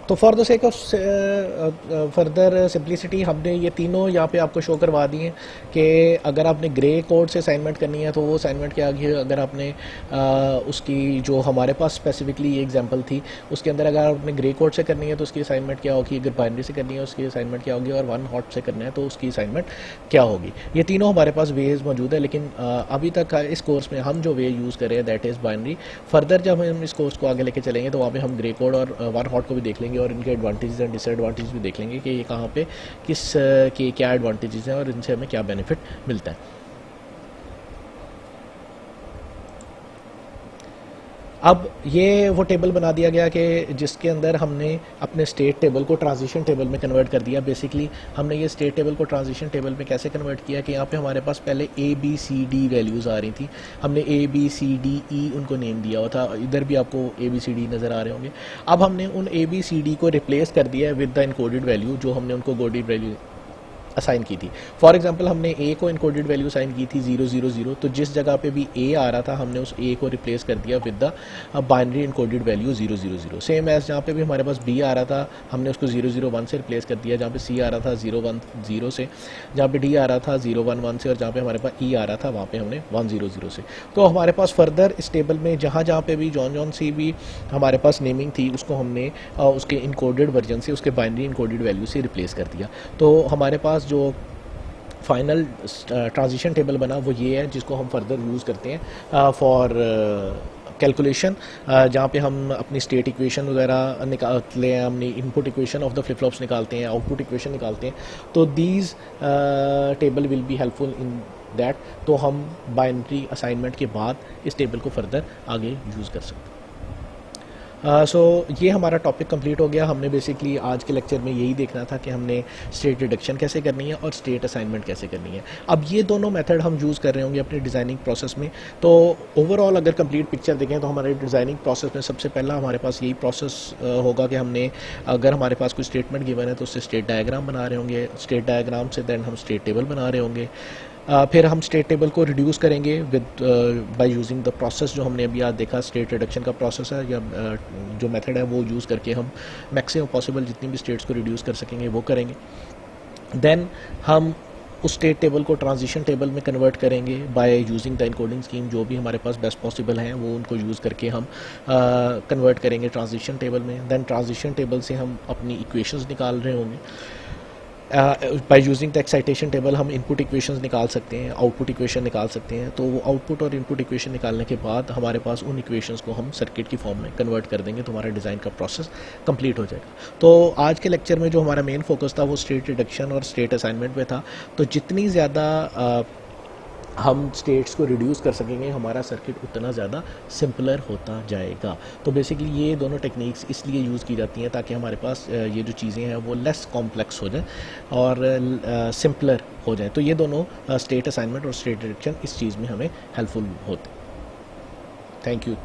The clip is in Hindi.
तो for the sake of further simplicity हमने ये तीनों यहाँ पे आपको शो करवा दिए हैं कि अगर आपने ग्रे कोड से असाइनमेंट करनी है तो वो असाइनमेंट क्या आगे, अगर आपने उसकी जो हमारे पास स्पेसिफिकली ये एग्जांपल थी उसके अंदर अगर आपने ग्रे कोड से करनी है तो उसकी असाइनमेंट क्या होगी, अगर बाइनरी से करनी है उसकी असाइनमेंट क्या होगी, और वन हॉट से करना है तो उसकी असाइनमेंट क्या होगी। ये तीनों हमारे पास वेज मौजूद है, लेकिन अभी तक इस कोर्स में हम जो वे यूज़ कर रहे हैं दैट इज़ बाइनरी। फर्दर जब हम इस कोर्स को आगे लेके चलेंगे तो वहाँ पे हम ग्रे कोड और वन हॉट को भी देख लेंगे और इनके एडवांटेजेस एंड डिसएडवांटेजेस भी देख लेंगे कि ये कहाँ पे किस के क्या एडवांटेजेस हैं और इनसे हमें क्या बेनिफिट मिलता है। अब ये वो टेबल बना दिया गया कि जिसके अंदर हमने अपने स्टेट टेबल को ट्रांजिशन टेबल में कन्वर्ट कर दिया। बेसिकली हमने ये स्टेट टेबल को ट्रांजिशन टेबल में कैसे कन्वर्ट किया कि यहाँ पे हमारे पास पहले A B C D values आ रही थी, हमने ए बी सी डी ई उनको नेम दिया हुआ था, इधर भी आपको ए बी सी डी नज़र आ रहे होंगे। अब हमने उन ए बी सी डी को रिप्लेस कर दिया है विद द इनकोडेड वैल्यू जो हमने उनको कोडेड वैल्यू असाइन की थी। फॉर एग्जांपल हमने ए को इनकोडेड वैल्यू असाइन की थी 000, तो जिस जगह पे भी ए आ रहा था हमने उस ए को रिप्लेस कर दिया with the binary encoded value 000। Same as जहाँ पे भी हमारे पास बी आ रहा था हमने उसको 001 से रिप्लेस कर दिया, जहाँ पे सी आ रहा था 010 से, जहाँ पे डी आ रहा था 011 से, और जहाँ पे हमारे पास ई आ रहा था वहाँ पे हमने 100 से। तो हमारे पास फर्दर इस टेबल में जहाँ जहाँ पे भी जॉन सी भी हमारे पास नेमिंग थी उसको हमने उसके इनकोडेड वर्जन से उसके बाइनरी इनकोडेड वैल्यू से रिप्लेस कर दिया। तो हमारे पास जो फाइनल ट्रांजिशन टेबल बना वो ये है जिसको हम फर्दर यूज़ करते हैं फॉर कैलकुलेशन, जहाँ पे हम अपनी स्टेट इक्वेशन वगैरह निकालते हैं, हमने input equation of the flip flops निकालते हैं, आउटपुट इक्वेशन निकालते हैं। तो these table will be helpful in that. तो हम बाइनरी असाइनमेंट के बाद इस टेबल को फर्दर आगे यूज़ कर सकते हैं। सो ये हमारा टॉपिक कंप्लीट हो गया। हमने बेसिकली आज के लेक्चर में यही देखना था कि हमने स्टेट रिडक्शन कैसे करनी है और स्टेट असाइनमेंट कैसे करनी है। अब ये दोनों मेथड हम यूज़ कर रहे होंगे अपनी डिज़ाइनिंग प्रोसेस में। तो ओवरऑल अगर कंप्लीट पिक्चर देखें तो हमारे डिज़ाइनिंग प्रोसेस में सबसे पहला हमारे पास यही प्रोसेस होगा कि हमने अगर हमारे पास कोई स्टेटमेंट गिवन है तो उससे स्टेट डायग्राम बना रहे होंगे, स्टेट डायग्राम से दैन हम स्टेट टेबल बना रहे होंगे। फिर हम स्टेट टेबल को रिड्यूस करेंगे with by using the process जो हमने अभी आज देखा स्टेट रिडक्शन का प्रोसेस है, या जो मेथड है वो यूज़ करके हम मैक्सिमम पॉसिबल जितनी भी स्टेट्स को रिड्यूस कर सकेंगे वो करेंगे। देन हम उस स्टेट टेबल को ट्रांजिशन टेबल में कन्वर्ट करेंगे by using the encoding scheme, जो भी हमारे पास बेस्ट पॉसिबल हैं वो उनको यूज़ करके हम कन्वर्ट करेंगे ट्रांजिशन टेबल में। देन ट्रांजिशन टेबल से हम अपनी इक्वेशंस निकाल रहे होंगे। By using the excitation table हम इनपुट इक्वेशंस निकाल सकते हैं, आउटपुट इक्वेशन निकाल सकते हैं। तो वो आउटपुट और इनपुट इक्वेशन निकालने के बाद हमारे पास उन इक्वेशंस को हम सर्किट की फॉर्म में कन्वर्ट कर देंगे तो हमारा डिज़ाइन का प्रोसेस कंप्लीट हो जाएगा। तो आज के लेक्चर में जो हमारा मेन फोकस था वो स्टेट रिडक्शन और स्टेट असाइनमेंट पे था। तो जितनी ज़्यादा हम स्टेट्स को रिड्यूस कर सकेंगे हमारा सर्किट उतना ज़्यादा सिंपलर होता जाएगा। तो बेसिकली ये दोनों टेक्निक्स इसलिए यूज़ की जाती हैं ताकि हमारे पास ये जो चीज़ें हैं वो लेस कॉम्प्लेक्स हो जाए और सिंपलर हो जाए। तो ये दोनों स्टेट असाइनमेंट और स्टेट रिडक्शन इस चीज़ में हमें हेल्पफुल होते हैं। Thank you.